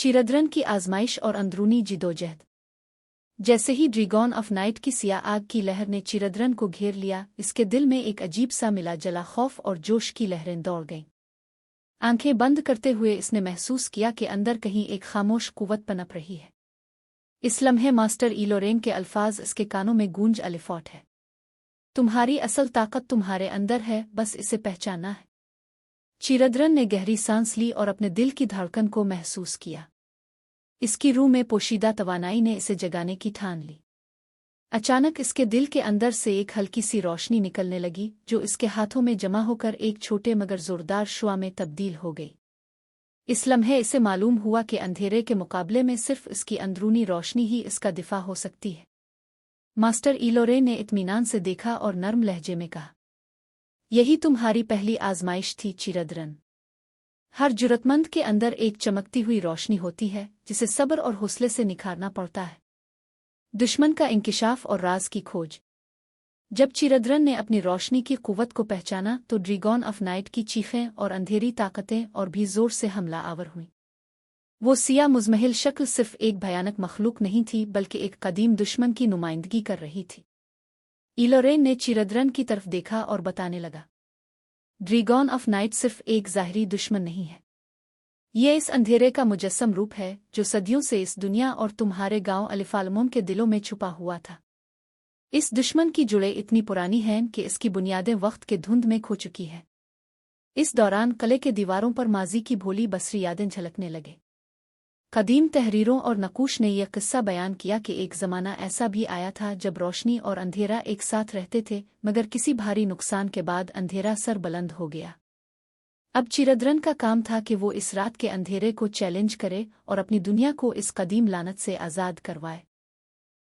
चीरद्रन की आजमाइश और अंदरूनी जिदोजहद। जैसे ही ड्रैगन ऑफ नाइट की सिया आग की लहर ने चीरद्रन को घेर लिया, इसके दिल में एक अजीब सा मिला जला खौफ और जोश की लहरें दौड़ गईं। आंखें बंद करते हुए इसने महसूस किया कि अंदर कहीं एक खामोश कुव्वत पनप रही है। इस लम्हे मास्टर इलोरेन के अल्फाज इसके कानों में गूंज अलिफॉट है। तुम्हारी असल ताकत तुम्हारे अंदर है, बस इसे पहचाना है। चीरद्रन ने गहरी सांस ली और अपने दिल की धड़कन को महसूस किया। इसकी रूह में पोशीदा तवानाई ने इसे जगाने की ठान ली। अचानक इसके दिल के अंदर से एक हल्की सी रोशनी निकलने लगी, जो इसके हाथों में जमा होकर एक छोटे मगर जोरदार शुआ में तब्दील हो गई। इस लम्हे इसे मालूम हुआ कि अंधेरे के मुकाबले में सिर्फ इसकी अंदरूनी रोशनी ही इसका दिफा हो सकती है। मास्टर इलोरे ने इत्मीनान से देखा और नर्म लहजे में कहा, यही तुम्हारी पहली आजमाइश थी चीरद्रन। हर जुरतमंद के अंदर एक चमकती हुई रोशनी होती है, जिसे सब्र और हौसले से निखारना पड़ता है। दुश्मन का इंकिशाफ और राज की खोज। जब चीरद्रन ने अपनी रोशनी की कुव्वत को पहचाना तो ड्रैगन ऑफ नाइट की चीखें और अंधेरी ताकतें और भी जोर से हमला आवर हुईं। वो सिया मुज़महिल शक्ल सिर्फ एक भयानक मखलूक नहीं थी, बल्कि एक कदीम दुश्मन की नुमाइंदगी कर रही थी। इलोरेन ने चीरद्रन की तरफ देखा और बताने लगा, ड्रैगन ऑफ नाइट सिर्फ एक ज़ाहिरी दुश्मन नहीं है। ये इस अंधेरे का मुजस्सम रूप है जो सदियों से इस दुनिया और तुम्हारे गांव अलिफालमोन के दिलों में छुपा हुआ था। इस दुश्मन की जुड़ें इतनी पुरानी हैं कि इसकी बुनियादें वक्त के धुंध में खो चुकी हैं। इस दौरान किले के दीवारों पर माजी की भोली बसरी यादें झलकने लगे। कदीम तहरीरों और नकूश ने यह किस्सा बयान किया कि एक ज़माना ऐसा भी आया था जब रोशनी और अंधेरा एक साथ रहते थे, मगर किसी भारी नुकसान के बाद अंधेरा सर बुलंद हो गया। अब चीरद्रन का काम था कि वो इस रात के अंधेरे को चैलेंज करे और अपनी दुनिया को इस कदीम लानत से आज़ाद करवाए।